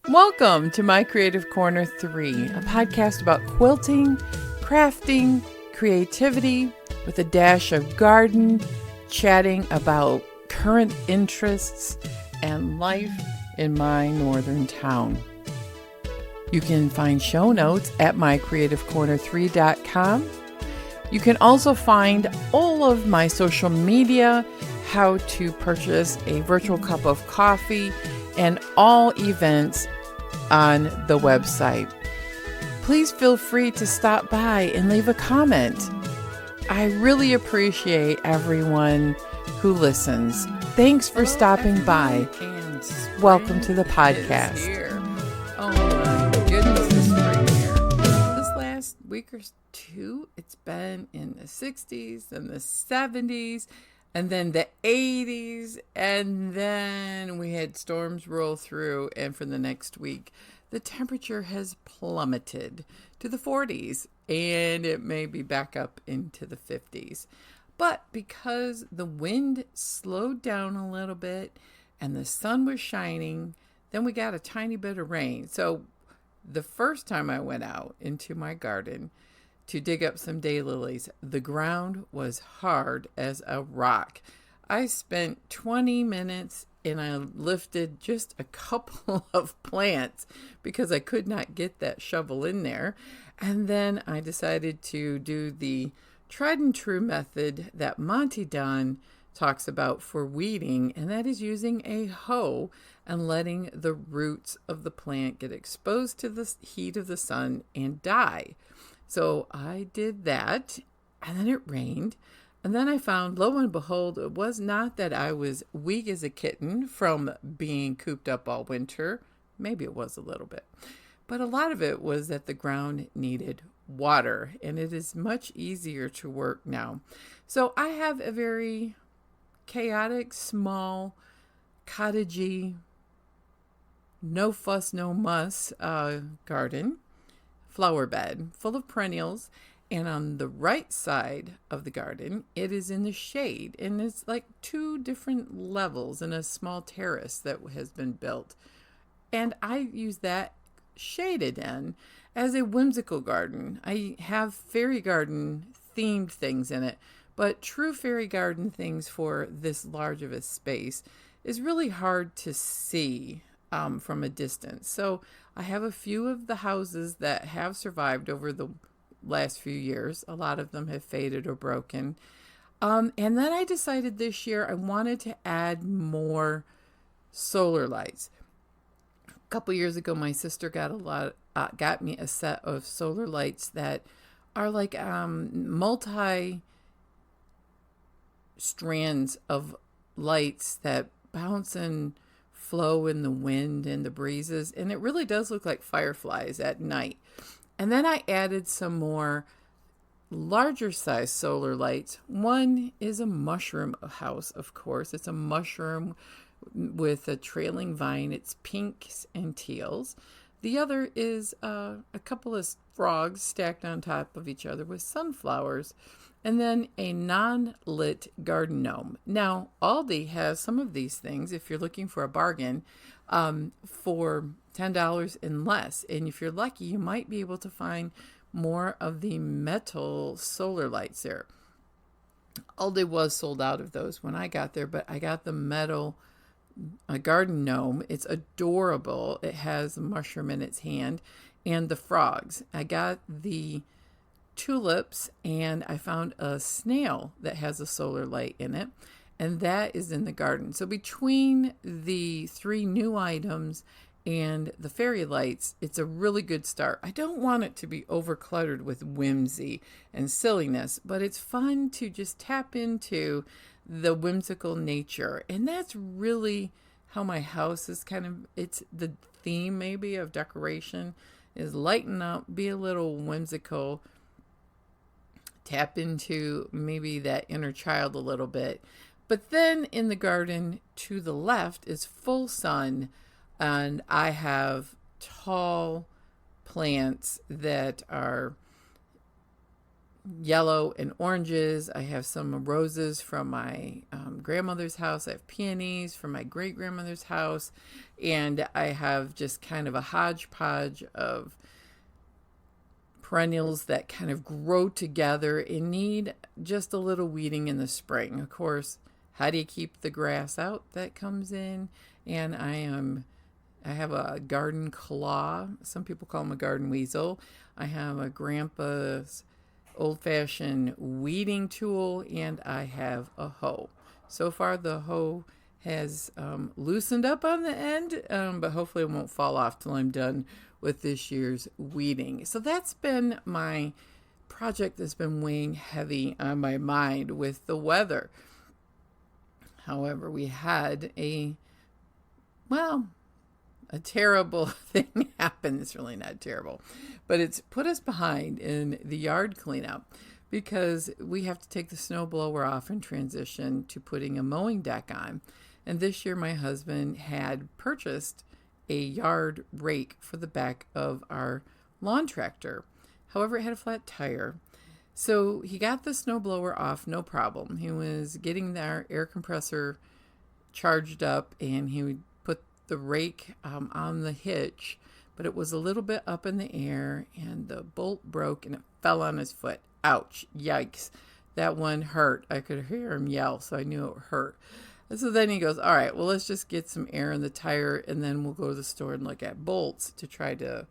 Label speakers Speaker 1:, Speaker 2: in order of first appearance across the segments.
Speaker 1: Welcome to My Creative Corner 3, a podcast about quilting, crafting, creativity, with a dash of garden, chatting about current interests and life in my northern town. You can find show notes at mycreativecorner3.com. You can also find all of my social media, how to purchase a virtual cup of coffee, and all events on the website. Please feel free to stop by and leave a comment. I really appreciate everyone who listens. Thanks for stopping by. Welcome to the podcast. Oh my goodness, it's spring here. This last week or two, it's been in the 60s and the 70s. And then the 80s, and then we had storms roll through, and for the next week, the temperature has plummeted to the 40s, and it may be back up into the 50s. But because the wind slowed down a little bit, and the sun was shining, then we got a tiny bit of rain. So the first time I went out into my garden to dig up some daylilies, the ground was hard as a rock. I spent 20 minutes and I lifted just a couple of plants because I could not get that shovel in there. And then I decided to do the tried and true method that Monty Don talks about for weeding, and that is using a hoe and letting the roots of the plant get exposed to the heat of the sun and die. So I did that, and then it rained, and then I found, lo and behold, it was not that I was weak as a kitten from being cooped up all winter. Maybe it was a little bit, but a lot of it was that the ground needed water, and it is much easier to work now. So I have a very chaotic, small, cottagey, no fuss, no muss garden. Flower bed full of perennials, and on the right side of the garden it is in the shade, and it's like two different levels in a small terrace that has been built, and I use that shaded in as a whimsical garden. I have fairy garden themed things in it, but true fairy garden things for this large of a space is really hard to see from a distance. So I have a few of the houses that have survived over the last few years. A lot of them have faded or broken. And then I decided this year I wanted to add more solar lights. A couple years ago, my sister got me a set of solar lights that are like multi strands of lights that bounce and flow in the wind and the breezes, and it really does look like fireflies at night. And then I added some more larger size solar lights. One is a mushroom house, of course. It's a mushroom with a trailing vine. It's pinks and teals. The other is a couple of frogs stacked on top of each other with sunflowers. And then a non-lit garden gnome. Now, Aldi has some of these things if you're looking for a bargain for $10 and less. And if you're lucky, you might be able to find more of the metal solar lights there. Aldi was sold out of those when I got there, but I got the metal garden gnome. It's adorable. It has a mushroom in its hand and the frogs. I got the tulips, and I found a snail that has a solar light in it, and that is in the garden. So between the three new items and the fairy lights, it's a really good start. I don't want it to be overcluttered with whimsy and silliness, but it's fun to just tap into the whimsical nature, and that's really how my house is it's the theme maybe of decoration is lighten up, be a little whimsical, tap into maybe that inner child a little bit. But then in the garden to the left is full sun, and I have tall plants that are yellow and oranges. I have some roses from my grandmother's house. I have peonies from my great-grandmother's house. And I have just kind of a hodgepodge of perennials that kind of grow together and need just a little weeding in the spring. Of course, how do you keep the grass out that comes in? And I have a garden claw. Some people call them a garden weasel. I have a grandpa's old-fashioned weeding tool, and I have a hoe. So far, the hoe has loosened up on the end, but hopefully it won't fall off till I'm done with this year's weeding. So that's been my project that's been weighing heavy on my mind with the weather. However, we had a terrible thing happen. It's really not terrible, but it's put us behind in the yard cleanup because we have to take the snow blower off and transition to putting a mowing deck on. And this year my husband had purchased a yard rake for the back of our lawn tractor. However, it had a flat tire. So he got the snow blower off, no problem. He was getting our air compressor charged up, and he would put the rake on the hitch, but it was a little bit up in the air, and the bolt broke, and it fell on his foot. Ouch, yikes. That one hurt. I could hear him yell, so I knew it hurt. And so then he goes, all right, well, let's just get some air in the tire, and then we'll go to the store and look at bolts to try to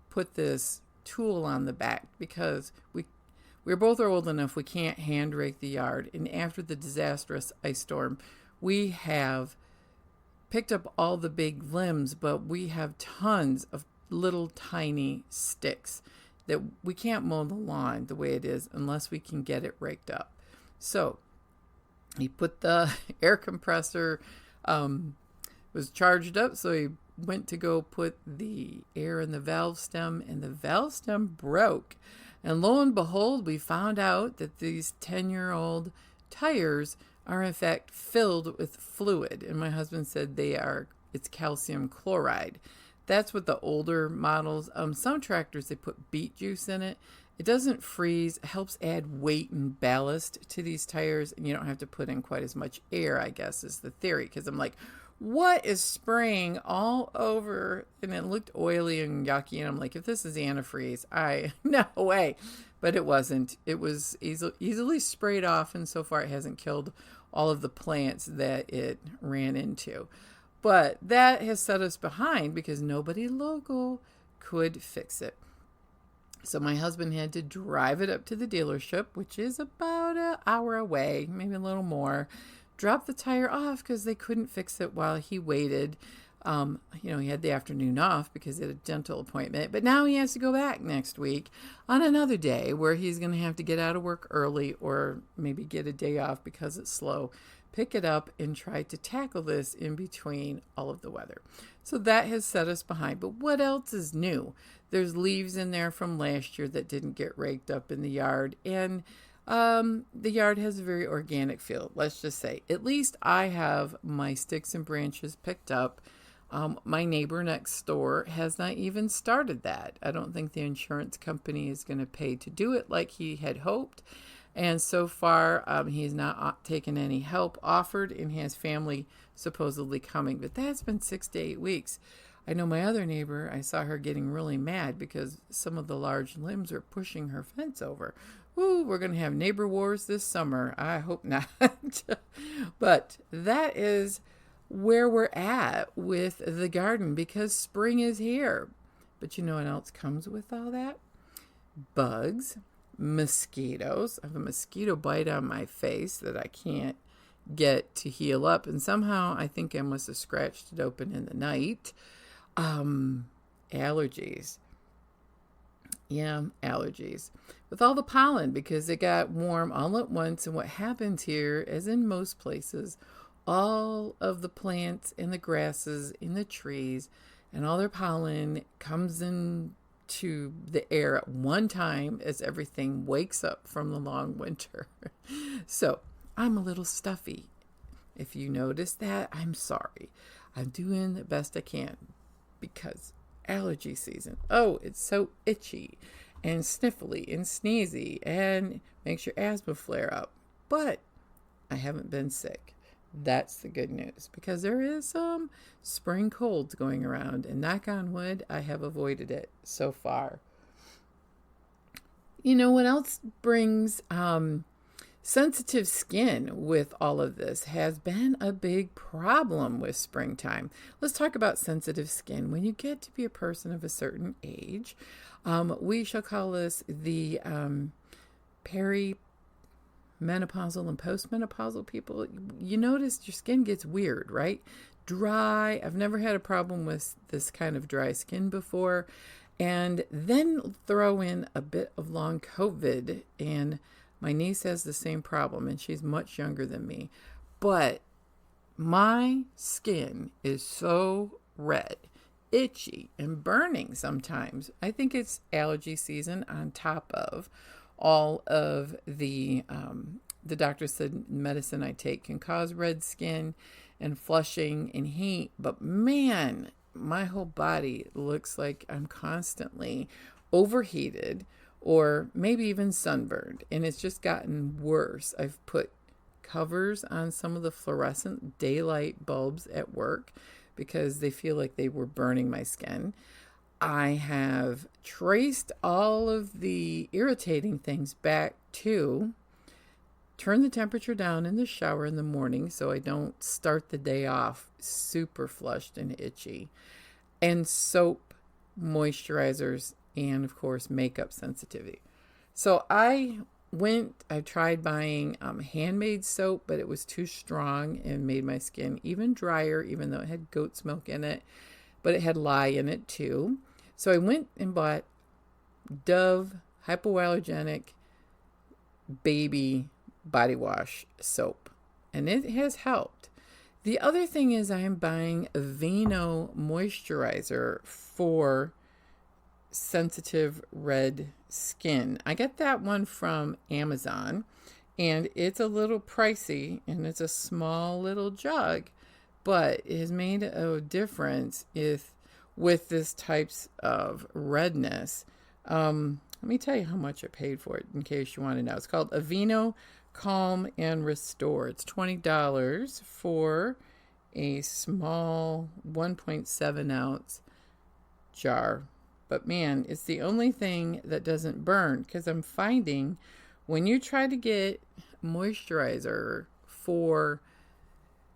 Speaker 1: put this tool on the back, because we're both old enough we can't hand rake the yard. And after the disastrous ice storm, we have picked up all the big limbs, but we have tons of little tiny sticks that we can't mow the lawn the way it is unless we can get it raked up. So he put the air compressor, was charged up, so he went to go put the air in the valve stem, and the valve stem broke. And lo and behold, we found out that these 10-year-old tires are in fact filled with fluid. And my husband said it's calcium chloride. That's what the older models, some tractors, they put beet juice in it. It doesn't freeze, it helps add weight and ballast to these tires, and you don't have to put in quite as much air, I guess, is the theory. Because I'm like, what is spraying all over? And it looked oily and yucky, and I'm like, if this is antifreeze, no way. But it wasn't. It was easily sprayed off, and so far it hasn't killed all of the plants that it ran into. But that has set us behind because nobody local could fix it. So my husband had to drive it up to the dealership, which is about an hour away, maybe a little more, drop the tire off because they couldn't fix it while he waited. He had the afternoon off because he had a dental appointment, but now he has to go back next week on another day where he's going to have to get out of work early or maybe get a day off because it's slow, pick it up and try to tackle this in between all of the weather. So that has set us behind. But what else is new? There's leaves in there from last year that didn't get raked up in the yard, and the yard has a very organic feel. Let's just say, at least I have my sticks and branches picked up. My neighbor next door has not even started that. I don't think the insurance company is going to pay to do it like he had hoped. And so far, he's not taken any help offered, and has family supposedly coming. But that's been 6 to 8 weeks. I know my other neighbor, I saw her getting really mad because some of the large limbs are pushing her fence over. Ooh, we're going to have neighbor wars this summer. I hope not. But that is where we're at with the garden because spring is here. But you know what else comes with all that? Bugs, mosquitoes. I have a mosquito bite on my face that I can't get to heal up. And somehow I think I must have scratched it open in the night. Allergies. Yeah, allergies. With all the pollen because it got warm all at once. And what happens here, as in most places, all of the plants and the grasses in the trees and all their pollen comes into the air at one time as everything wakes up from the long winter. So I'm a little stuffy. If you notice that, I'm sorry. I'm doing the best I can because allergy season. Oh, it's so itchy. and sniffly and sneezy and makes your asthma flare up. But I haven't been sick. That's the good news, because there is some spring colds going around, and knock on wood, I have avoided it so far. You know what else brings sensitive skin with all of this has been a big problem with springtime. Let's talk about sensitive skin. When you get to be a person of a certain age, we shall call this the perimenopausal and postmenopausal people. You notice your skin gets weird, right? Dry. I've never had a problem with this kind of dry skin before. And then throw in a bit of long COVID, and my niece has the same problem, and she's much younger than me. But my skin is so red, itchy, and burning sometimes. I think it's allergy season on top of all of the doctor said medicine I take can cause red skin and flushing and heat. But man, my whole body looks like I'm constantly overheated or maybe even sunburned, and it's just gotten worse. I've put covers on some of the fluorescent daylight bulbs at work because they feel like they were burning my skin. I have traced all of the irritating things back to turn the temperature down in the shower in the morning so I don't start the day off super flushed and itchy, and soap, moisturizers, and of course makeup sensitivity. So I tried buying handmade soap, but it was too strong and made my skin even drier, even though it had goat's milk in it, but it had lye in it too. So I went and bought Dove hypoallergenic baby body wash soap, and it has helped. The other thing is I'm buying Aveeno moisturizer for sensitive red skin. I get that one from Amazon, and it's a little pricey, and it's a small little jug, but it has made a difference with this types of redness. Let me tell you how much I paid for it in case you want to know. It's called Aveeno Calm and Restore. It's $20 for a small 1.7 ounce jar. But man, it's the only thing that doesn't burn, because I'm finding when you try to get moisturizer for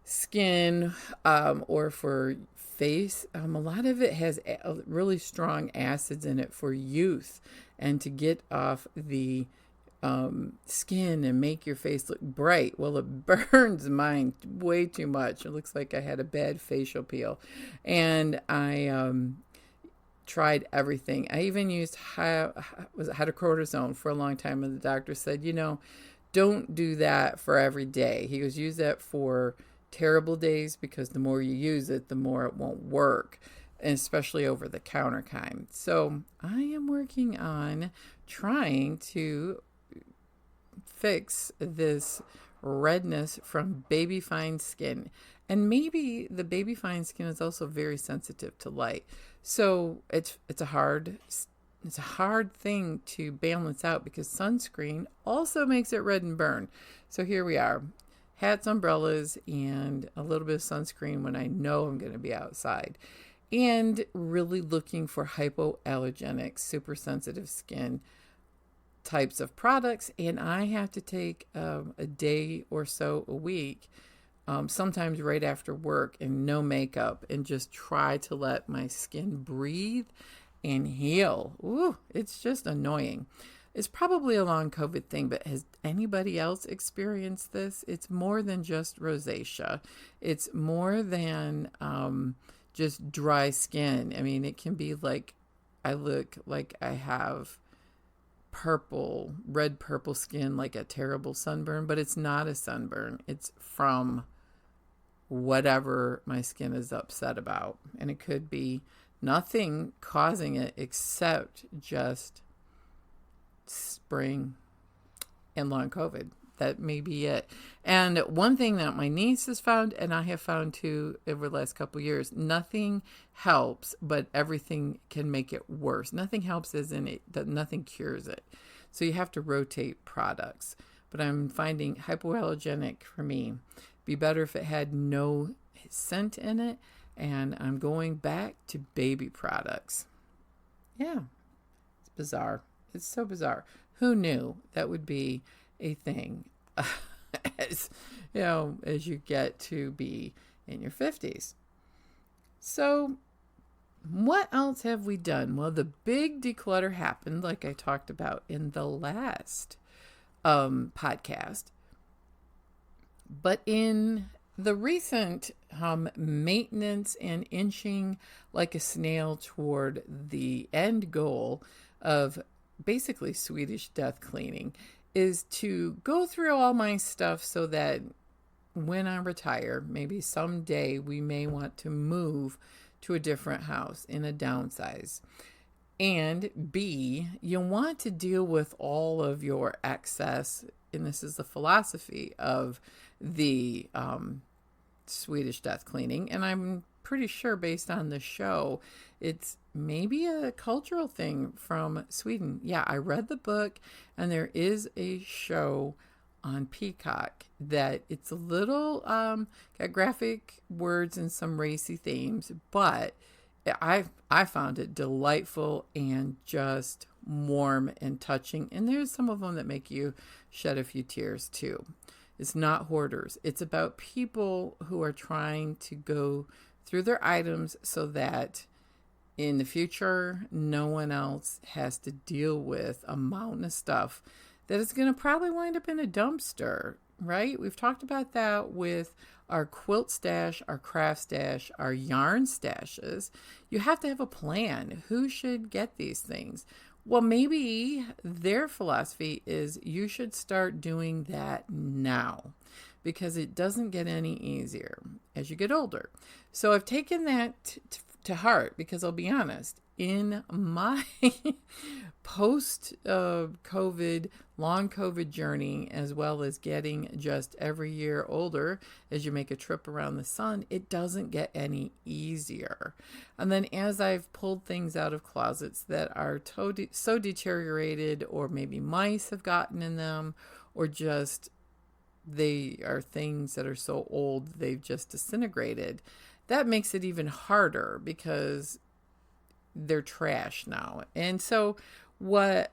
Speaker 1: skin or for face, a lot of it has really strong acids in it for youth and to get off the skin and make your face look bright. Well, it burns mine way too much. It looks like I had a bad facial peel. And I tried everything. I even used hydrocortisone for a long time, and the doctor said, don't do that for every day. He goes, use that for terrible days, because the more you use it, the more it won't work, and especially over the counter kind. So I am working on trying to fix this redness from baby fine skin. And maybe the baby fine skin is also very sensitive to light. So it's a hard thing to balance out, because sunscreen also makes it red and burn. So here we are. Hats, umbrellas, and a little bit of sunscreen when I know I'm going to be outside. And really looking for hypoallergenic, super sensitive skin types of products. And I have to take a day or so a week, sometimes right after work, and no makeup, and just try to let my skin breathe and heal. Ooh, it's just annoying. It's probably a long COVID thing, but has anybody else experienced this? It's more than just rosacea. It's more than just dry skin. I mean, it can be like I look like I have red purple skin, like a terrible sunburn, but it's not a sunburn. It's from whatever my skin is upset about. And it could be nothing causing it except just spring and long COVID. That may be it. And one thing that my niece has found, and I have found too over the last couple of years, nothing helps, but everything can make it worse. Nothing helps as in it, that nothing cures it. So you have to rotate products. But I'm finding hypoallergenic for me be better if it had no scent in it. And I'm going back to baby products. Yeah, it's bizarre. It's so bizarre. Who knew that would be a thing as as you get to be in your 50s? So what else have we done? Well, the big declutter happened, like I talked about in the last podcast. But in the recent maintenance and inching like a snail toward the end goal of basically Swedish death cleaning is to go through all my stuff so that when I retire, maybe someday we may want to move to a different house in a downsize. And B, you want to deal with all of your excess, and this is the philosophy of the Swedish death cleaning, and I'm pretty sure based on the show, it's maybe a cultural thing from Sweden. Yeah, I read the book, and there is a show on Peacock that it's a little got graphic words and some racy themes, but I found it delightful and just warm and touching. And there's some of them that make you shed a few tears too. It's not hoarders. It's about people who are trying to go through their items so that in the future, no one else has to deal with a mountain of stuff that is going to probably wind up in a dumpster, right? We've talked about that with our quilt stash, our craft stash, our yarn stashes. You have to have a plan. Who should get these things? Well, maybe their philosophy is you should start doing that now because it doesn't get any easier as you get older. So I've taken that to heart because I'll be honest, in my post-COVID, long COVID journey, as well as getting just every year older as you make a trip around the sun, it doesn't get any easier. And then as I've pulled things out of closets that are so deteriorated, or maybe mice have gotten in them, or just they are things that are so old they've just disintegrated, that makes it even harder because they're trash now. And so what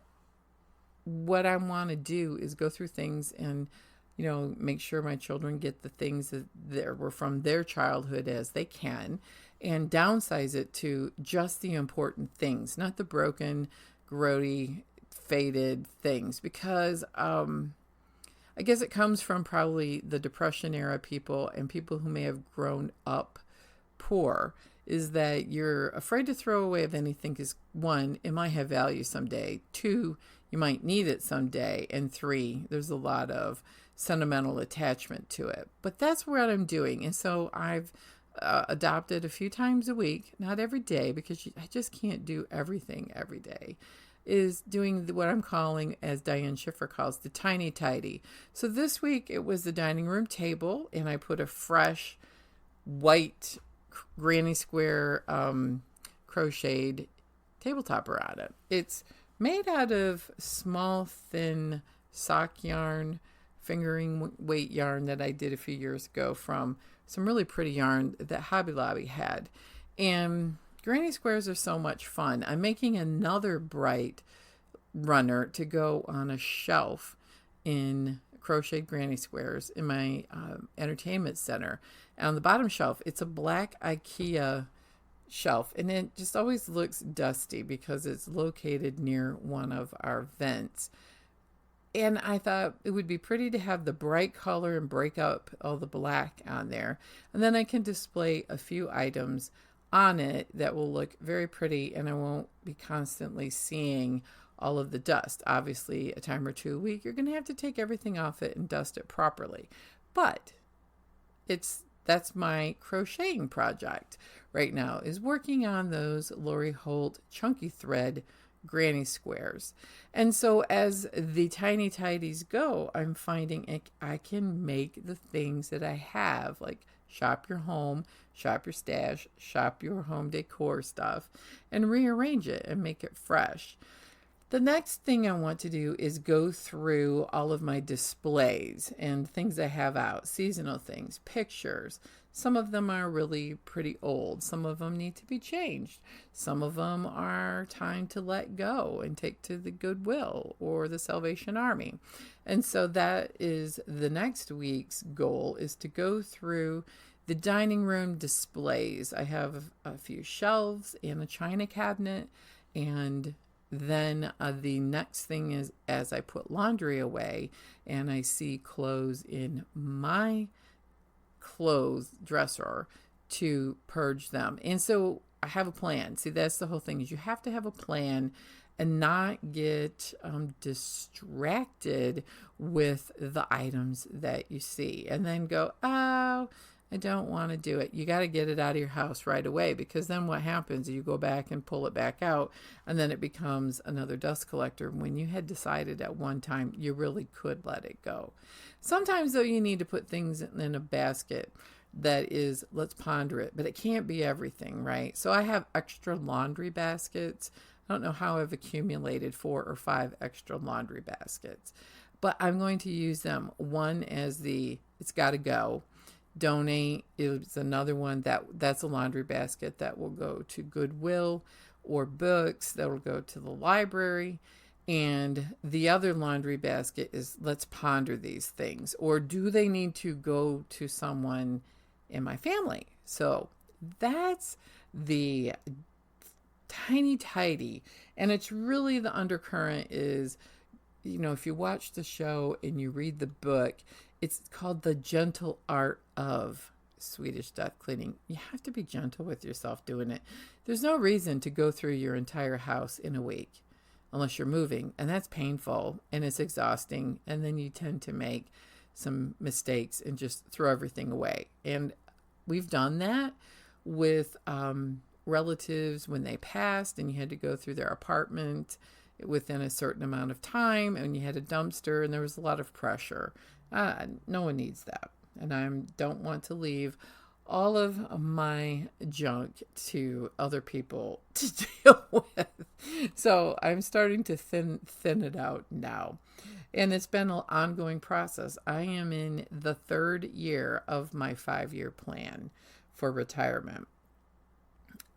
Speaker 1: I want to do is go through things and, make sure my children get the things that were from their childhood as they can, and downsize it to just the important things, not the broken, grody, faded things, because I guess it comes from probably the Depression era people and people who may have grown up poor, is that you're afraid to throw away of anything because 1, it might have value someday. 2, you might need it someday. And 3, there's a lot of sentimental attachment to it. But that's what I'm doing. And so I've adopted a few times a week, not every day, because I just can't do everything every day, is doing what I'm calling, as Diane Schiffer calls, the tiny tidy. So this week it was the dining room table, and I put a fresh white granny square crocheted table topper on it. It's made out of small, thin sock yarn, fingering weight yarn that I did a few years ago from some really pretty yarn that Hobby Lobby had. And granny squares are so much fun. I'm making another bright runner to go on a shelf in crocheted granny squares in my entertainment center. And on the bottom shelf, it's a black IKEA shelf, and it just always looks dusty because it's located near one of our vents. And I thought it would be pretty to have the bright color and break up all the black on there. And then I can display a few items on it that will look very pretty, and I won't be constantly seeing all of the dust. Obviously, a time or two a week, you're going to have to take everything off it and dust it properly. But that's my crocheting project right now, is working on those Lori Holt chunky thread granny squares. And so as the tiny tidies go, I'm finding I can make the things that I have, like shop your home, shop your stash, shop your home decor stuff, and rearrange it and make it fresh. The next thing I want to do is go through all of my displays and things I have out, seasonal things, pictures. Some of them are really pretty old. Some of them need to be changed. Some of them are time to let go and take to the Goodwill or the Salvation Army. And so that is the next week's goal, is to go through the dining room displays. I have a few shelves and a china cabinet, and then the next thing is, as I put laundry away and I see clothes in my clothes dresser, to purge them. And so I have a plan. See, that's the whole thing, is you have to have a plan and not get distracted with the items that you see and then go, oh, I don't want to do it. You got to get it out of your house right away, because then what happens is you go back and pull it back out, and then it becomes another dust collector when you had decided at one time you really could let it go. Sometimes, though, you need to put things in a basket that is, let's ponder it, but it can't be everything, right? So I have extra laundry baskets. I don't know how I've accumulated 4 or 5 extra laundry baskets, but I'm going to use them. One as it's got to go. Donate is another one. That's a laundry basket that will go to Goodwill, or books that will go to the library. And the other laundry basket is, let's ponder these things, or do they need to go to someone in my family? So that's the tiny tidy. And it's really, the undercurrent is, if you watch the show and you read the book, it's called The Gentle Art of Swedish Death Cleaning. You have to be gentle with yourself doing it. There's no reason to go through your entire house in a week unless you're moving, and that's painful and it's exhausting, and then you tend to make some mistakes and just throw everything away. And we've done that with relatives when they passed, and you had to go through their apartment within a certain amount of time, and you had a dumpster, and there was a lot of pressure. No one needs that. And I don't want to leave all of my junk to other people to deal with. So I'm starting to thin it out now. And it's been an ongoing process. I am in the 3rd year of my 5-year plan for retirement.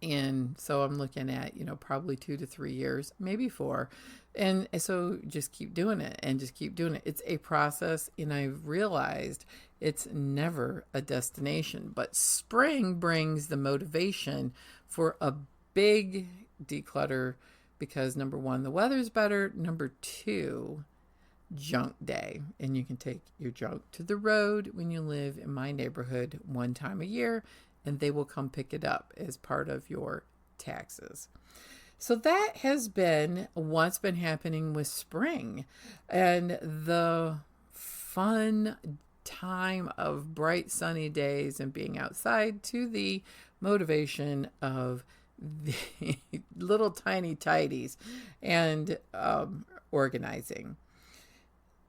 Speaker 1: And so I'm looking at, probably 2 to 3 years, maybe 4. And so just keep doing it and just keep doing it. It's a process, and I've realized it's never a destination. But spring brings the motivation for a big declutter, because number 1, the weather's better. Number 2, junk day. And you can take your junk to the road when you live in my neighborhood one time a year, and they will come pick it up as part of your taxes. So that has been what's been happening with spring, and the fun time of bright sunny days and being outside, to the motivation of the little tiny tidies and organizing.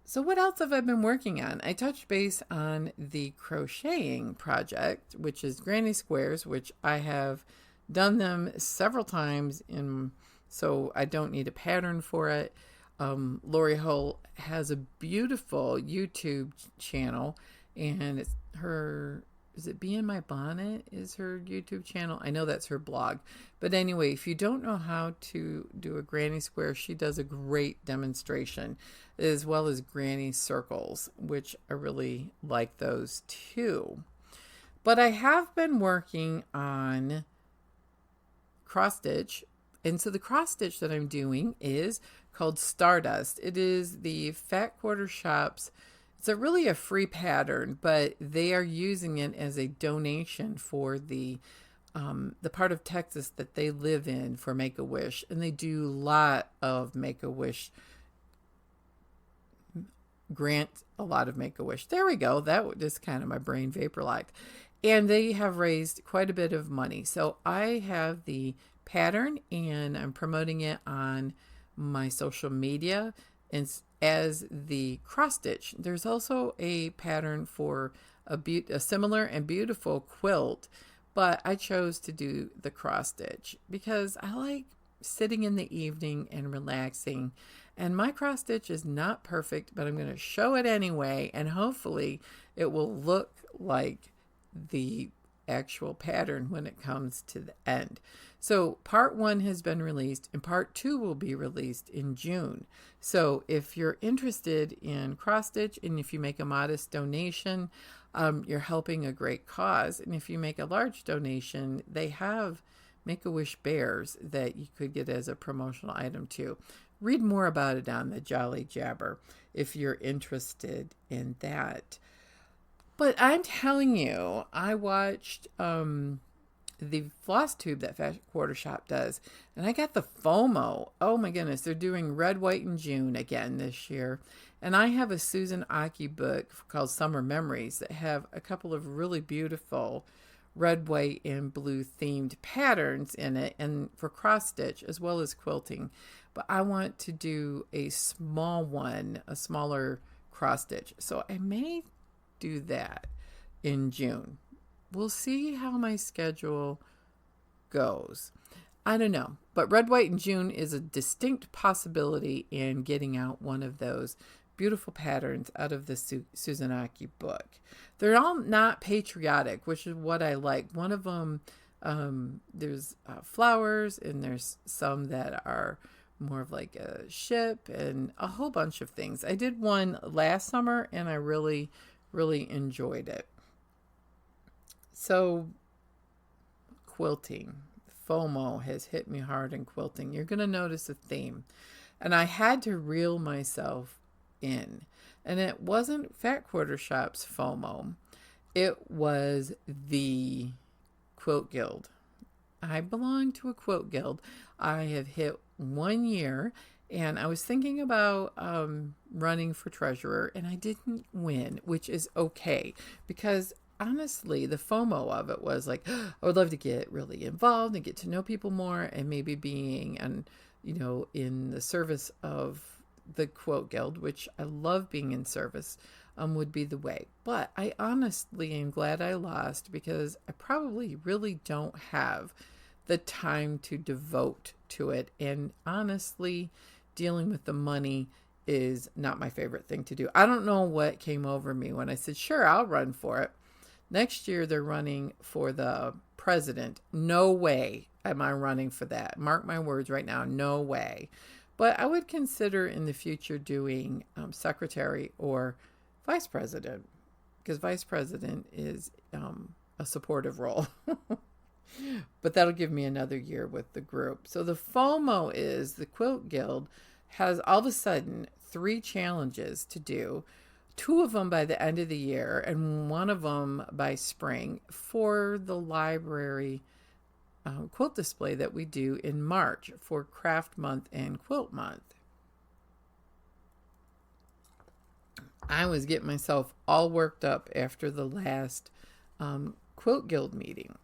Speaker 1: So what else have I been working on? I touched base on the crocheting project, which is granny squares, which I have done them several times, so I don't need a pattern for it. Lori Hull has a beautiful YouTube channel, and it's her, is it Bee in My Bonnet is her YouTube channel? I know that's her blog. But anyway, if you don't know how to do a granny square, she does a great demonstration, as well as granny circles, which I really like those too. But I have been working on cross stitch. And so the cross stitch that I'm doing is called Stardust. It is the Fat Quarter Shop's. It's really a free pattern, but they are using it as a donation for the part of Texas that they live in for Make-A-Wish. And they do a lot of Make-A-Wish, grant a lot of Make-A-Wish. There we go. That was just kind of my brain vaporized. And they have raised quite a bit of money. So I have the pattern, and I'm promoting it on my social media as the cross stitch. There's also a pattern for a similar and beautiful quilt, but I chose to do the cross stitch because I like sitting in the evening and relaxing. And my cross stitch is not perfect, but I'm going to show it anyway, and hopefully it will look like the actual pattern when it comes to the end. So part 1 has been released and part 2 will be released in June. So if you're interested in cross stitch and if you make a modest donation, you're helping a great cause. And if you make a large donation, they have Make-A-Wish bears that you could get as a promotional item too. Read more about it on the Jolly Jabber if you're interested in that. But I'm telling you, I watched the floss tube that Fashion Quarter Shop does, and I got the FOMO. Oh my goodness, they're doing Red, White, and June again this year. And I have a Susan Aki book called Summer Memories that have a couple of really beautiful red, white, and blue themed patterns in it, and for cross stitch as well as quilting. But I want to do a small one, a smaller cross stitch. So I may do that in June. We'll see how my schedule goes. I don't know, but Red, White, and June is a distinct possibility in getting out one of those beautiful patterns out of the Susan Aki book. They're all not patriotic, which is what I like. One of them, there's flowers, and there's some that are more of like a ship and a whole bunch of things. I did one last summer, and I really enjoyed it. So quilting, FOMO has hit me hard in quilting. You're going to notice a theme. And I had to reel myself in. And it wasn't Fat Quarter Shop's FOMO. It was the Quilt Guild. I belong to a quilt guild. I have hit 1 year, and I was thinking about running for treasurer, and I didn't win, which is okay, because honestly, the FOMO of it was like, I would love to get really involved and get to know people more, and maybe being in the service of the Quilt Guild, which I love being in service, would be the way. But I honestly am glad I lost, because I probably really don't have the time to devote to it. And honestly, dealing with the money is not my favorite thing to do. I don't know what came over me when I said, sure, I'll run for it. Next year, they're running for the president. No way am I running for that. Mark my words right now, no way. But I would consider in the future doing secretary or vice president, because vice president is a supportive role. But that'll give me another year with the group. So the FOMO is the Quilt Guild has all of a sudden 3 challenges to do, 2 of them by the end of the year and 1 of them by spring, for the library quilt display that we do in March for Craft Month and Quilt Month. I was getting myself all worked up after the last Quilt Guild meeting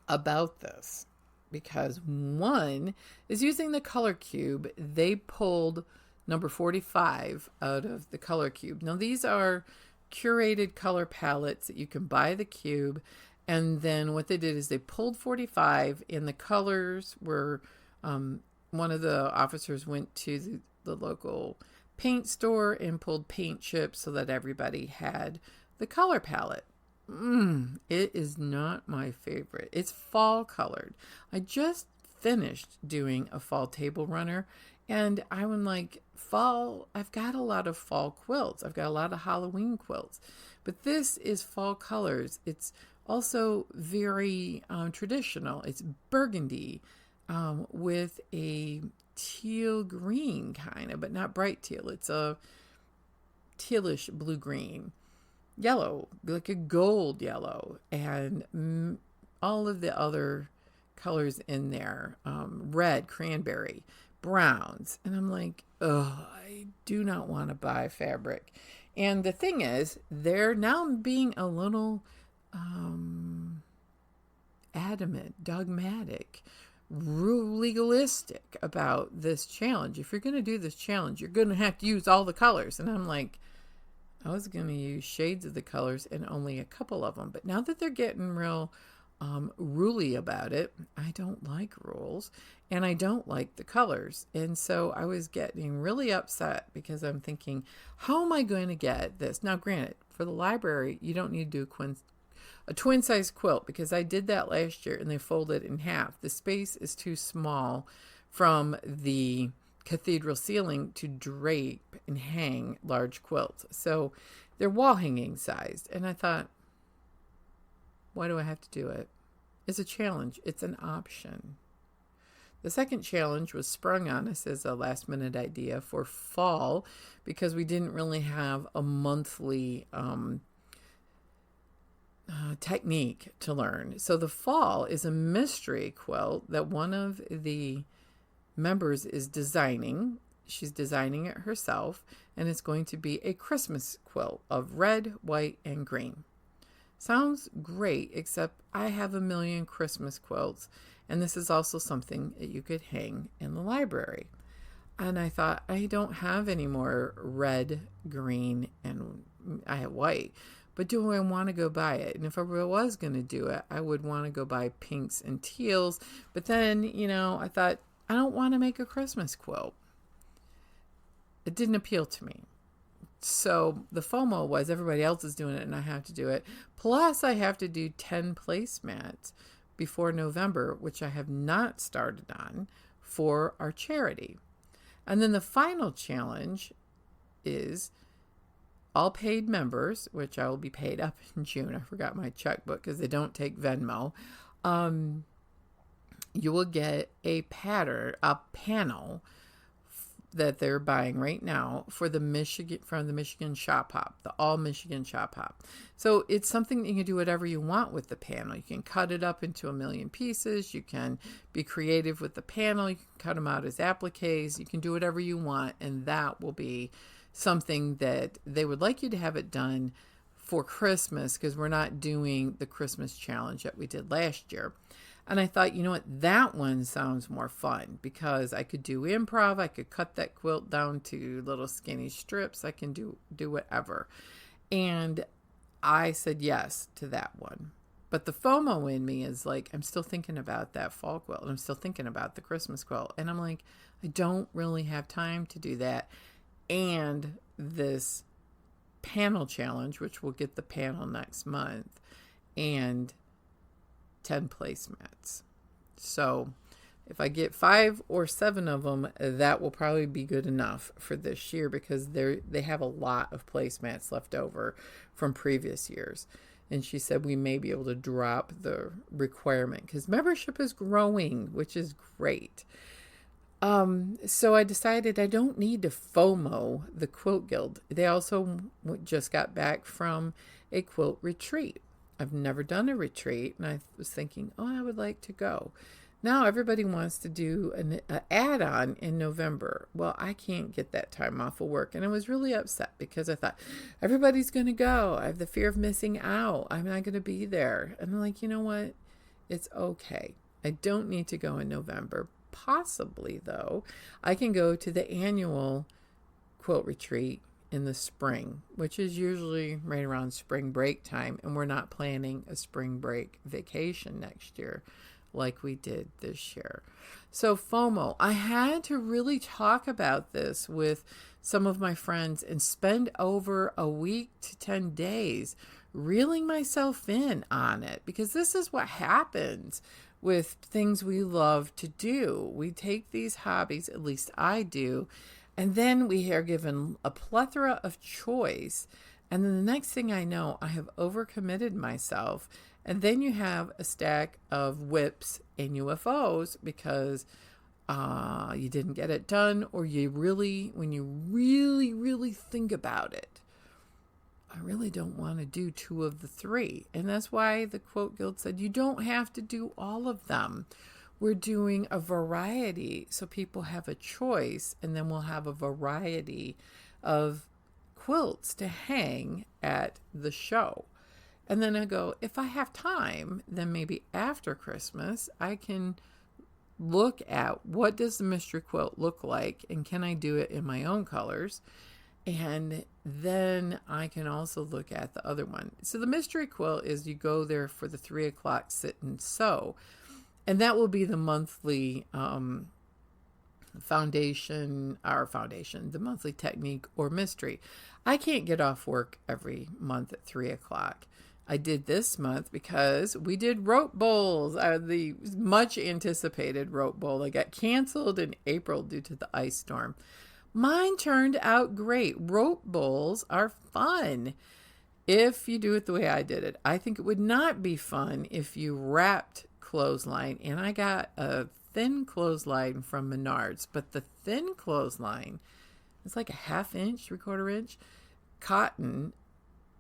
Speaker 1: about this, because 1 is using the color cube. They pulled number 45 out of the color cube. Now, these are curated color palettes that you can buy the cube, and then what they did is they pulled 45, and the colors were, one of the officers went to the local paint store and pulled paint chips so that everybody had the color palette. It is not my favorite. It's fall colored. I just finished doing a fall table runner, and I'm like, fall, I've got a lot of fall quilts. I've got a lot of Halloween quilts, but this is fall colors. It's also very traditional. It's burgundy with a teal green kind of, but not bright teal. It's a tealish blue green. Yellow, like a gold yellow, and all of the other colors in there, red, cranberry, browns. And I'm like, oh, I do not want to buy fabric. And the thing is, they're now being a little adamant, dogmatic, legalistic about this challenge. If you're going to do this challenge, you're going to have to use all the colors. And I'm like, I was going to use shades of the colors and only a couple of them. But now that they're getting real ruly about it, I don't like rules and I don't like the colors. And so I was getting really upset because I'm thinking, how am I going to get this? Now, granted, for the library, you don't need to do a twin size quilt because I did that last year and they folded in half. The space is too small from the cathedral ceiling to drape and hang large quilts. So they're wall hanging sized. And I thought, why do I have to do it? It's a challenge. It's an option. The second challenge was sprung on us as a last minute idea for fall because we didn't really have a monthly technique to learn. So the fall is a mystery quilt that one of the members is designing. She's designing it herself, and it's going to be a Christmas quilt of red, white, and green. Sounds great, except I have a million Christmas quilts, and this is also something that you could hang in the library. And I thought, I don't have any more red, green, and I have white, but do I want to go buy it? And if I was going to do it, I would want to go buy pinks and teals. But then, I thought, I don't want to make a Christmas quilt. It didn't appeal to me. So the FOMO was everybody else is doing it and I have to do it. Plus I have to do 10 placemats before November, which I have not started on for our charity. And then the final challenge is all paid members, which I will be paid up in June. I forgot my checkbook because they don't take Venmo. You will get a panel that they're buying right now for the Michigan Shop Hop, the all Michigan Shop Hop. So it's something that you can do whatever you want with the panel. You can cut it up into a million pieces. You can be creative with the panel. You can cut them out as appliques. You can do whatever you want, and that will be something that they would like you to have it done for Christmas because we're not doing the Christmas challenge that we did last year. And I thought, you know what, that one sounds more fun because I could do improv. I could cut that quilt down to little skinny strips. I can do whatever. And I said yes to that one. But the FOMO in me is like, I'm still thinking about that fall quilt. I'm still thinking about the Christmas quilt. And I'm like, I don't really have time to do that. And this panel challenge, which we'll get the panel next month, and 10 placemats. So if I get 5 or 7 of them, that will probably be good enough for this year because they have a lot of placemats left over from previous years. And she said we may be able to drop the requirement because membership is growing, which is great. So I decided I don't need to FOMO the Quilt Guild. They also just got back from a quilt retreat. I've never done a retreat, and I was thinking, I would like to go. Now everybody wants to do an add-on in November. Well, I can't get that time off of work, and I was really upset because I thought, everybody's going to go. I have the fear of missing out. I'm not going to be there. And I'm like, you know what? It's okay. I don't need to go in November. Possibly, though, I can go to the annual quilt retreat in the spring, which is usually right around spring break time, and we're not planning a spring break vacation next year like we did this year. So FOMO, I had to really talk about this with some of my friends and spend over a week to 10 days reeling myself in on it because this is what happens with things we love to do. We take these hobbies, at least I do, and then we are given a plethora of choice. And then the next thing I know, I have overcommitted myself. And then you have a stack of whips and UFOs because you didn't get it done, or when you really think about it, I really don't want to do 2 of the 3. And that's why the Quote Guild said, you don't have to do all of them. We're doing a variety so people have a choice, and then we'll have a variety of quilts to hang at the show. And then I go, if I have time, then maybe after Christmas, I can look at what does the mystery quilt look like, and can I do it in my own colors? And then I can also look at the other one. So the mystery quilt is you go there for the 3 o'clock sit and sew, and that will be the monthly foundation, the monthly technique or mystery. I can't get off work every month at 3 o'clock. I did this month because we did rope bowls, the much anticipated rope bowl. It got canceled in April due to the ice storm. Mine turned out great. Rope bowls are fun if you do it the way I did it. I think it would not be fun if you wrapped clothesline, and I got a thin clothesline from Menards, but the thin clothesline is like a 1/2 inch, 3/4 inch cotton.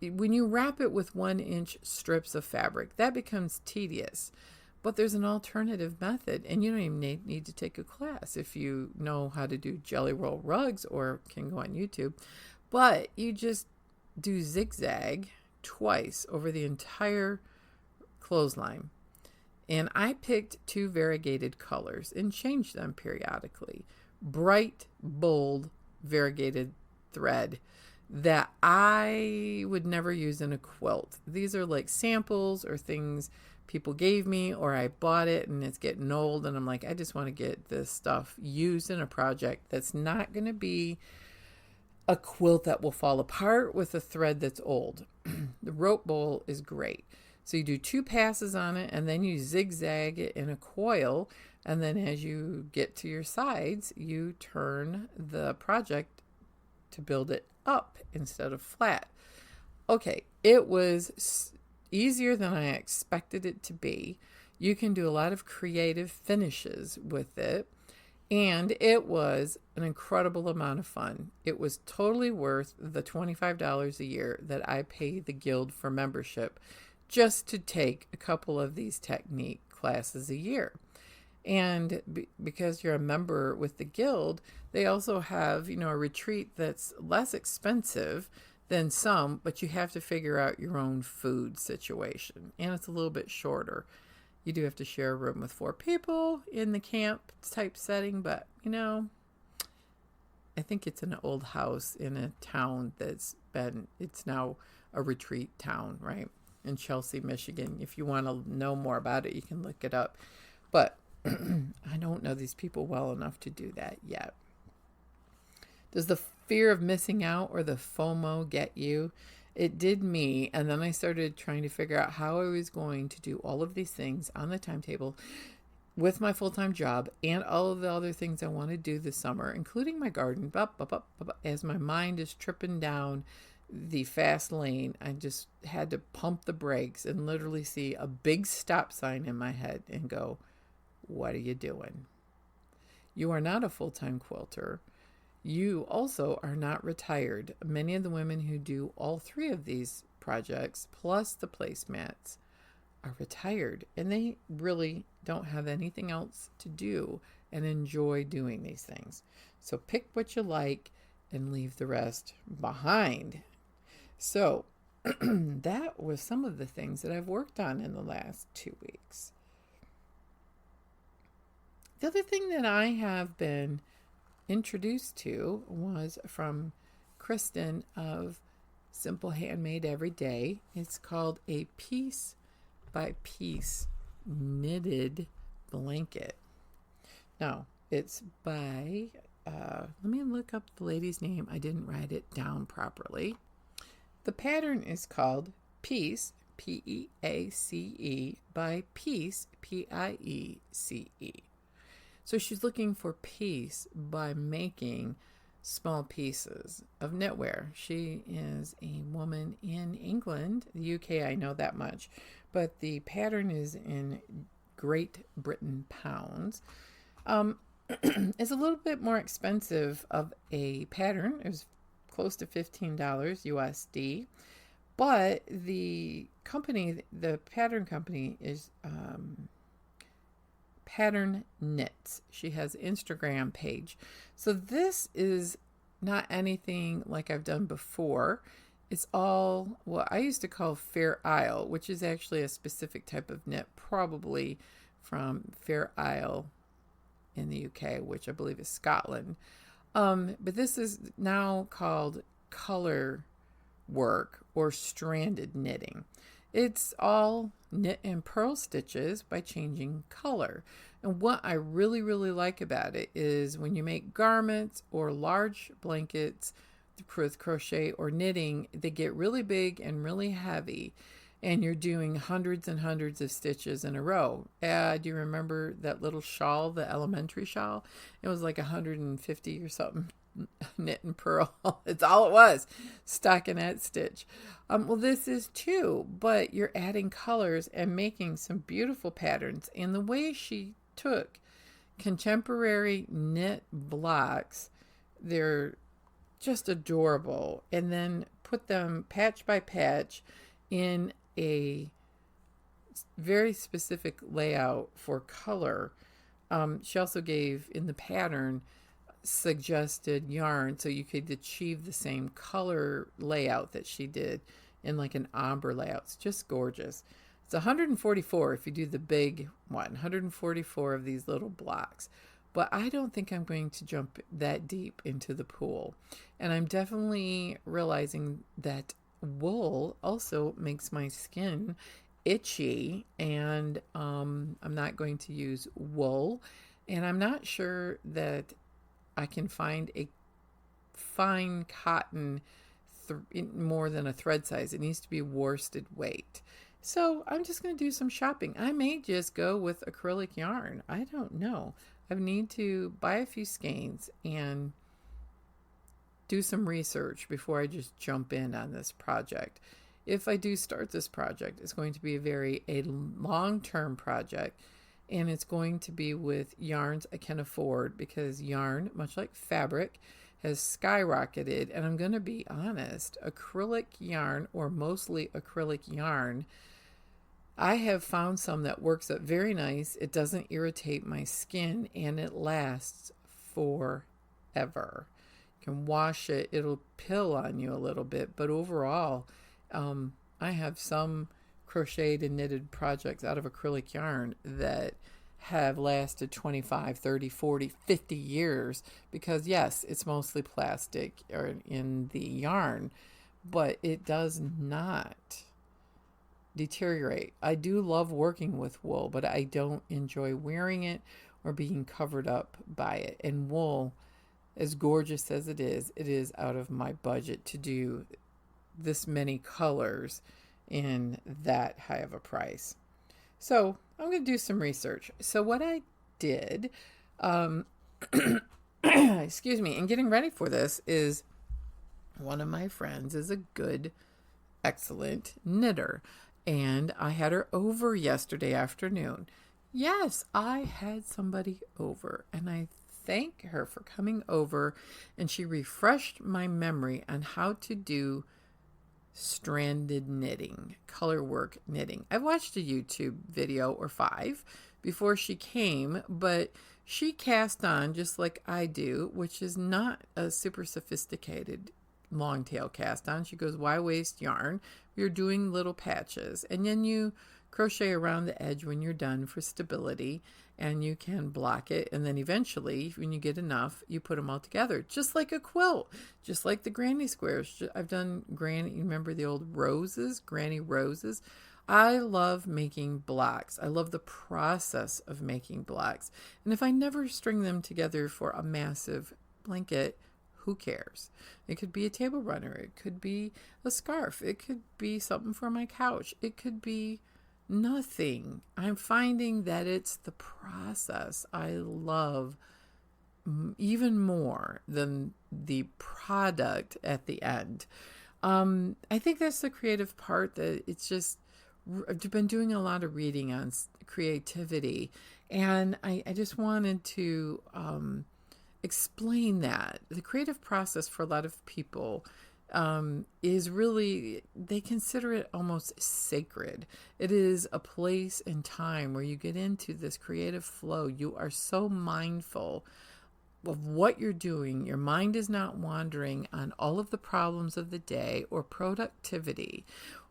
Speaker 1: When you wrap it with 1-inch strips of fabric, that becomes tedious. But there's an alternative method, and you don't even need to take a class if you know how to do jelly roll rugs or can go on YouTube. But you just do zigzag twice over the entire clothesline. And I picked 2 variegated colors and changed them periodically. Bright, bold, variegated thread that I would never use in a quilt. These are like samples or things people gave me, or I bought it and it's getting old and I'm like, I just want to get this stuff used in a project that's not going to be a quilt that will fall apart with a thread that's old. The rope bowl is great. So you do 2 passes on it, and then you zigzag it in a coil, and then as you get to your sides, you turn the project to build it up instead of flat. Okay, it was easier than I expected it to be. You can do a lot of creative finishes with it, and it was an incredible amount of fun. It was totally worth the $25 a year that I pay the Guild for membership just to take a couple of these technique classes a year. And because you're a member with the Guild, they also have, a retreat that's less expensive than some, but you have to figure out your own food situation. And it's a little bit shorter. You do have to share a room with 4 people in the camp type setting, but, I think it's an old house in a town it's now a retreat town, right? In Chelsea, Michigan. If you want to know more about it, you can look it up. But I don't know these people well enough to do that yet. Does the fear of missing out or the FOMO get you? It did me, and then I started trying to figure out how I was going to do all of these things on the timetable with my full-time job and all of the other things I want to do this summer, including my garden. As my mind is tripping down the fast lane, I just had to pump the brakes and literally see a big stop sign in my head and go, what are you doing? You are not a full-time quilter. You also are not retired. Many of the women who do all 3 of these projects, plus the placemats, are retired, and they really don't have anything else to do and enjoy doing these things. So pick what you like and leave the rest behind. So that was some of the things that I've worked on in the last 2 weeks. The other thing that I have been introduced to was from Kristen of Simple Handmade Every Day. It's called a piece by piece knitted blanket. Now, it's by, let me look up the lady's name. I didn't write it down properly. The pattern is called Piece, P-E-A-C-E, by Piece, P-I-E-C-E. So she's looking for peace by making small pieces of knitwear. She is a woman in England, the UK, I know that much, but the pattern is in Great Britain pounds. It's a little bit more expensive of a pattern. It was close to $15 USD, but the pattern company is Pattern Knits. She has an Instagram page. So this is not anything like I've done before. It's all what I used to call Fair Isle, which is actually a specific type of knit, probably from Fair Isle, in the UK, which I believe is Scotland. But this is now called color work or stranded knitting. It's all knit and purl stitches by changing color. And what I really, really like about it is when you make garments or large blankets with crochet or knitting, they get really big and really heavy. And you're doing hundreds and hundreds of stitches in a row. Do you remember that little shawl, the elementary shawl? It was like 150 or something. Knit and purl. It's all it was. Stockinette stitch. Well, this is too, but you're adding colors and making some beautiful patterns. And the way she took contemporary knit blocks, they're just adorable, and then put them patch by patch in a very specific layout for color. She also gave in the pattern suggested yarn so you could achieve the same color layout that she did in like an ombre layout. It's just gorgeous. It's 144 if you do the big one, 144 of these little blocks. But I don't think I'm going to jump that deep into the pool. And I'm definitely realizing that wool also makes my skin itchy, and I'm not going to use wool. And I'm not sure that I can find a fine cotton more than a thread size. It needs to be worsted weight. So I'm just going to do some shopping. I may just go with acrylic yarn. I don't know. I need to buy a few skeins and do some research before I just jump in on this project. If I do start this project, it's going to be a long-term project, and it's going to be with yarns I can afford, because yarn, much like fabric, has skyrocketed. And I'm going to be honest, acrylic yarn, or mostly acrylic yarn, I have found some that works up very nice. It doesn't irritate my skin, and it lasts forever. You can wash it. It'll pill on you a little bit, but overall, I have some crocheted and knitted projects out of acrylic yarn that have lasted 25, 30, 40, 50 years, because yes, it's mostly plastic or in the yarn, but it does not deteriorate. I do love working with wool, but I don't enjoy wearing it or being covered up by it. And wool, as gorgeous as it is out of my budget to do this many colors in that high of a price. So I'm going to do some research. So what I did, excuse me, in getting ready for this is one of my friends is a good, excellent knitter. And I had her over yesterday afternoon. Yes, I had somebody over, and I thank her for coming over, and she refreshed my memory on how to do stranded knitting, color work knitting. I watched a YouTube video or 5 before she came, but she cast on just like I do, which is not a super sophisticated long tail cast on. She goes, why waste yarn? You're doing little patches, and then you crochet around the edge when you're done for stability, and you can block it, and then eventually when you get enough, you put them all together just like a quilt, just like the granny squares. I've done granny, you remember the old roses, granny roses? I love making blocks. I love the process of making blocks, and if I never string them together for a massive blanket, who cares? It could be a table runner. It could be a scarf. It could be something for my couch. It could be nothing. I'm finding that it's the process I love even more than the product at the end. I think that's the creative part, that it's just, I've been doing a lot of reading on creativity, and I just wanted to explain that the creative process for a lot of people is really, they consider it almost sacred. It is a place and time where you get into this creative flow. You are so mindful of what you're doing. Your mind is not wandering on all of the problems of the day or productivity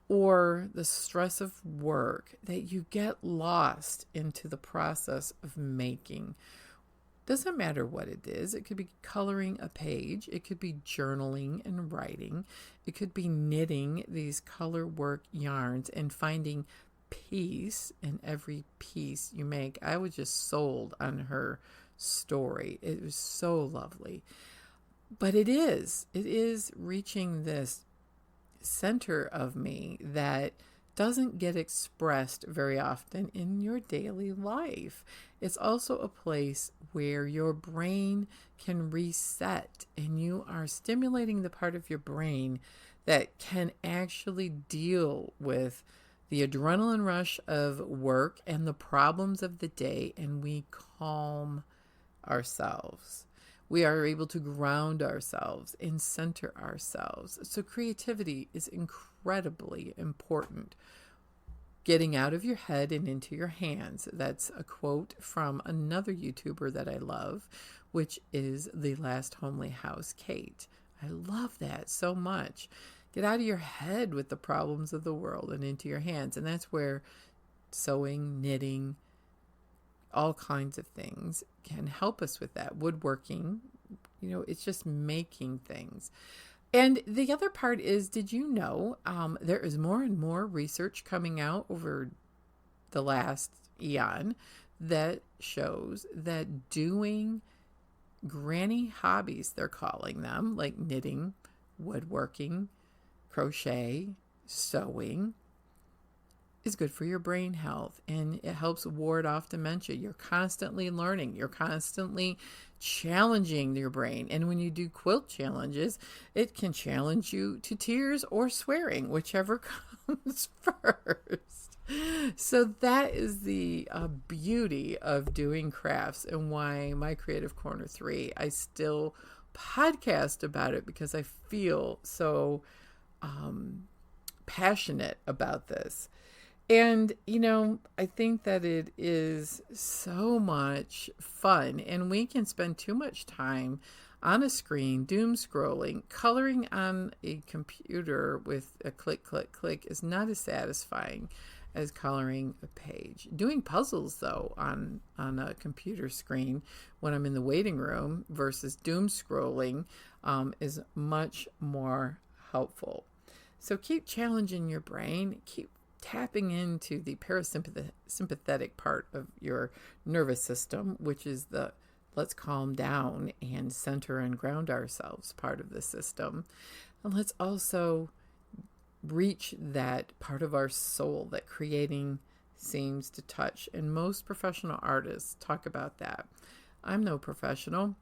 Speaker 1: or the stress of work, that you get lost into the process of making. Doesn't matter what it is. It could be coloring a page. It could be journaling and writing. It could be knitting these color work yarns and finding peace in every piece you make. I was just sold on her story. It was so lovely. But it is reaching this center of me that doesn't get expressed very often in your daily life. It's also a place where your brain can reset and you are stimulating the part of your brain that can actually deal with the adrenaline rush of work and the problems of the day, and we calm ourselves. We are able to ground ourselves and center ourselves. So creativity is incredibly important. Getting out of your head and into your hands. That's a quote from another YouTuber that I love, which is The Last Homely House, Kate. I love that so much. Get out of your head with the problems of the world and into your hands. And that's where sewing, knitting, all kinds of things can help us with that. Woodworking, it's just making things. And the other part is, did you know there is more and more research coming out over the last eon that shows that doing granny hobbies, they're calling them, like knitting, woodworking, crochet, sewing, is good for your brain health, and it helps ward off dementia. You're constantly learning. You're constantly challenging your brain. And when you do quilt challenges, it can challenge you to tears or swearing, whichever comes first. So that is the beauty of doing crafts, and why my Creative Corner 3, I still podcast about it, because I feel so passionate about this. And, I think that it is so much fun, and we can spend too much time on a screen, doom scrolling. Coloring on a computer with a click, click, click is not as satisfying as coloring a page. Doing puzzles, though, on a computer screen when I'm in the waiting room versus doom scrolling is much more helpful. So keep challenging your brain, keep tapping into the parasympathetic part of your nervous system, which is the let's calm down and center and ground ourselves part of the system. And let's also reach that part of our soul that creating seems to touch. And most professional artists talk about that. I'm no professional.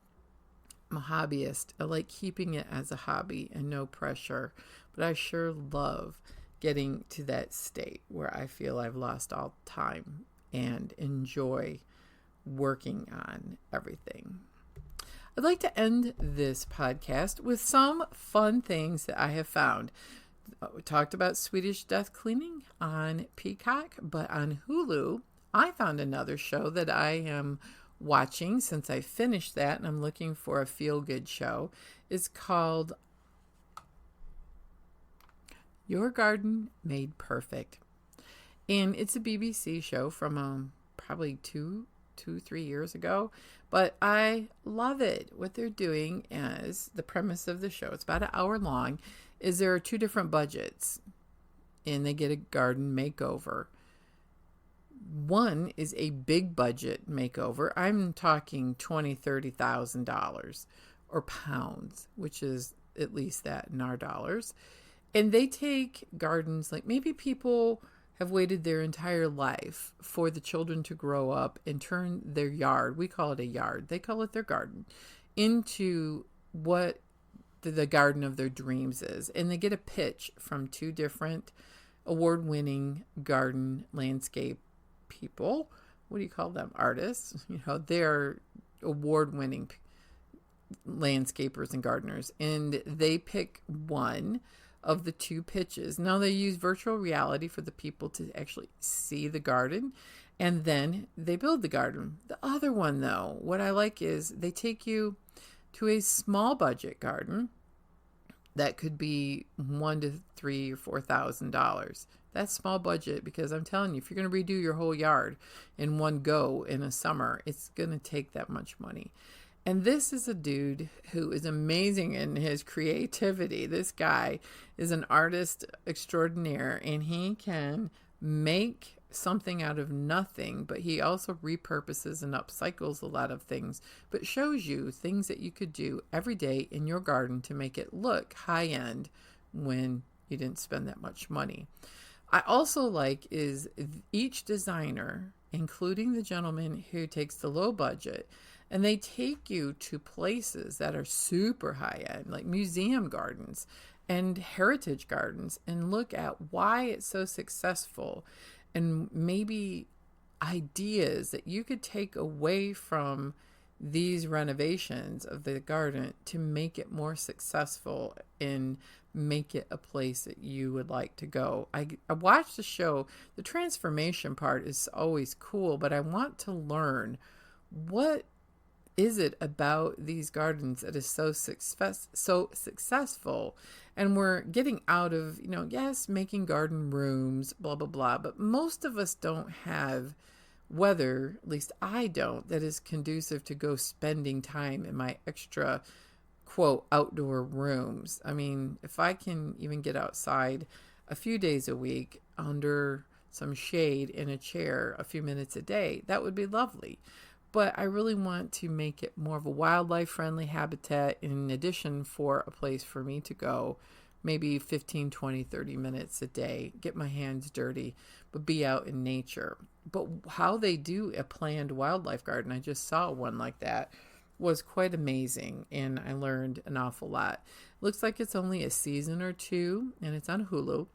Speaker 1: I'm a hobbyist. I like keeping it as a hobby and no pressure, but I sure love getting to that state where I feel I've lost all time and enjoy working on everything. I'd like to end this podcast with some fun things that I have found. We talked about Swedish death cleaning on Peacock, but on Hulu, I found another show that I am watching since I finished that, and I'm looking for a feel-good show. It's called Your Garden Made Perfect. And it's a BBC show from probably 3 years ago. But I love it. What they're doing is the premise of the show. It's about an hour long. Is there are two different budgets. And they get a garden makeover. One is a big budget makeover. I'm talking $20,000, $30,000 or pounds, which is at least that in our dollars. And they take gardens, like maybe people have waited their entire life for the children to grow up and turn their yard, we call it a yard, they call it their garden, into what the garden of their dreams is. And they get a pitch from two different award-winning garden landscape people. What do you call them? Artists. They're award-winning landscapers and gardeners. And they pick one of the two pitches. Now they use virtual reality for the people to actually see the garden, and then they build the garden. The other one, though, what I like is they take you to a small budget garden that could be $1,000 to $3,000 or $4,000. That's small budget, because I'm telling you, if you're going to redo your whole yard in one go in a summer, it's going to take that much money. And this is a dude who is amazing in his creativity. This guy is an artist extraordinaire, and he can make something out of nothing, but he also repurposes and upcycles a lot of things, but shows you things that you could do every day in your garden to make it look high end when you didn't spend that much money. I also like is each designer, including the gentleman who takes the low budget, and they take you to places that are super high end, like museum gardens and heritage gardens, and look at why it's so successful, and maybe ideas that you could take away from these renovations of the garden to make it more successful and make it a place that you would like to go. I watched the show. The transformation part is always cool, but I want to learn, what is it about these gardens that is so successful? And we're getting out of, yes, making garden rooms, blah, blah, blah, but most of us don't have weather, at least I don't, that is conducive to go spending time in my extra, quote, outdoor rooms. I mean, if I can even get outside a few days a week under some shade in a chair a few minutes a day, that would be lovely. But I really want to make it more of a wildlife friendly habitat, in addition for a place for me to go maybe 15, 20, 30 minutes a day, get my hands dirty, but be out in nature. But how they do a planned wildlife garden, I just saw one like that, was quite amazing, and I learned an awful lot. Looks like it's only a season or two, and it's on Hulu.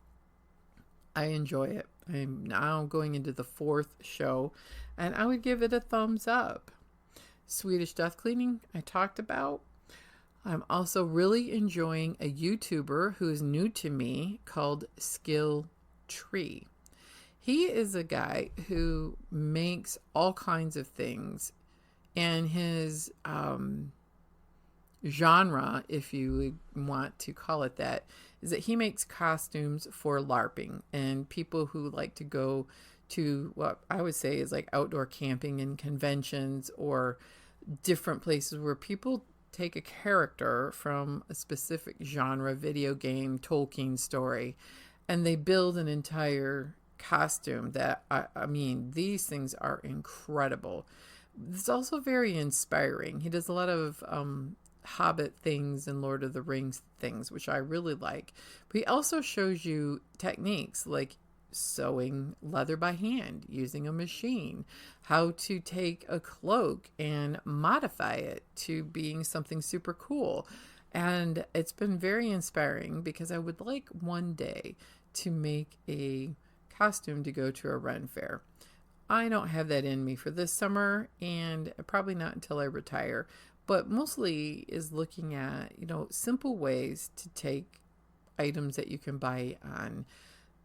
Speaker 1: I enjoy it. I'm now going into the 4th show, and I would give it a thumbs up. Swedish death cleaning, I talked about. I'm also really enjoying a YouTuber who is new to me called Skill Tree. He is a guy who makes all kinds of things, and his genre, if you want to call it that, is that he makes costumes for LARPing and people who like to go to what I would say is like outdoor camping and conventions, or different places where people take a character from a specific genre, video game, Tolkien story, and they build an entire costume that, I mean, these things are incredible. It's also very inspiring. He does a lot of Hobbit things and Lord of the Rings things, which I really like. But he also shows you techniques like sewing leather by hand, using a machine, how to take a cloak and modify it to being something super cool. And it's been very inspiring, because I would like one day to make a costume to go to a Ren fair. I don't have that in me for this summer, and probably not until I retire, but mostly is looking at, simple ways to take items that you can buy on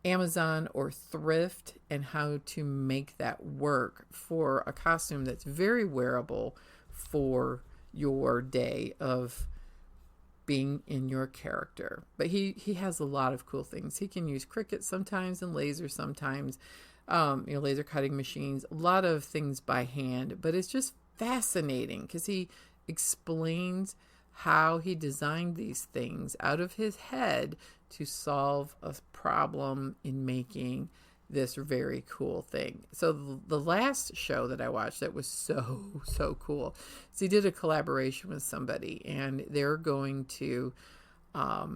Speaker 1: Amazon or thrift, and how to make that work for a costume that's very wearable for your day of being in your character. But he has a lot of cool things. He can use Cricut sometimes and laser sometimes, laser cutting machines, a lot of things by hand. But it's just fascinating because he explains how he designed these things out of his head to solve a problem in making this very cool thing. So the last show that I watched that was so cool, so he did a collaboration with somebody, and they're going to, I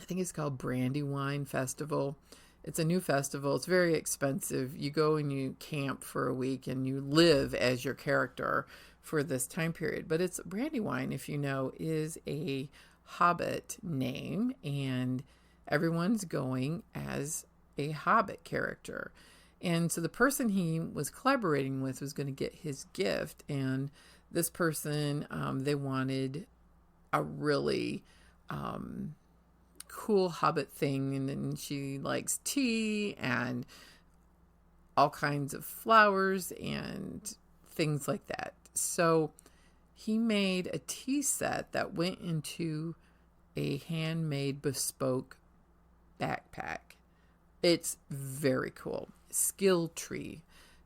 Speaker 1: think it's called Brandywine Festival. It's a new festival. It's very expensive. You go and you camp for a week, and you live as your character for this time period. But it's Brandywine, if you know, is a Hobbit name, and everyone's going as a Hobbit character. And so the person he was collaborating with was going to get his gift, and this person, they wanted a really cool Hobbit thing, and then she likes tea and all kinds of flowers and things like that. So he made a tea set that went into a handmade bespoke backpack. It's very cool. Skill Tree,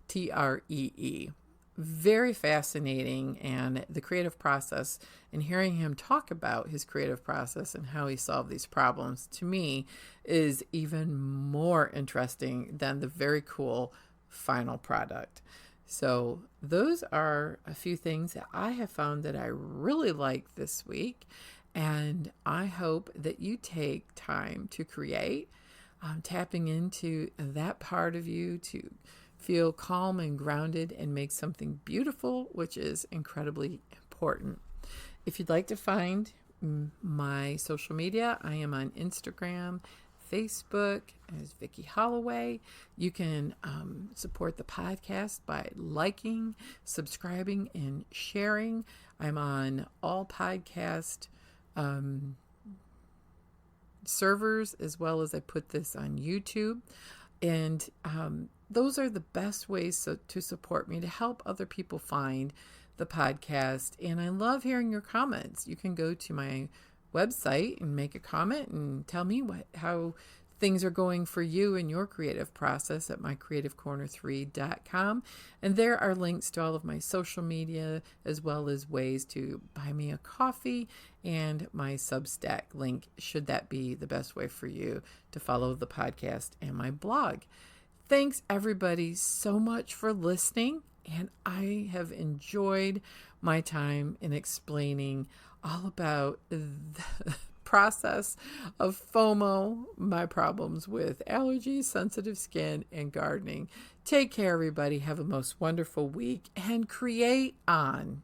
Speaker 1: Tree. Very fascinating, and the creative process, and hearing him talk about his creative process and how he solved these problems, to me is even more interesting than the very cool final product. So those are a few things that I have found that I really like this week, and I hope that you take time to create, tapping into that part of you to feel calm and grounded and make something beautiful, which is incredibly important. If you'd like to find my social media, I am on Instagram, Facebook as Vicki Holloway. You can support the podcast by liking, subscribing, and sharing. I'm on all podcast servers, as well as I put this on YouTube. And those are the best ways to support me, to help other people find the podcast. And I love hearing your comments. You can go to my website and make a comment and tell me how things are going for you in your creative process at mycreativecorner3.com. And there are links to all of my social media, as well as ways to buy me a coffee and my Substack link, should that be the best way for you to follow the podcast and my blog. Thanks everybody so much for listening, and I have enjoyed my time in explaining all about the process of FOMO, my problems with allergies, sensitive skin, and gardening. Take care, everybody. Have a most wonderful week and create on.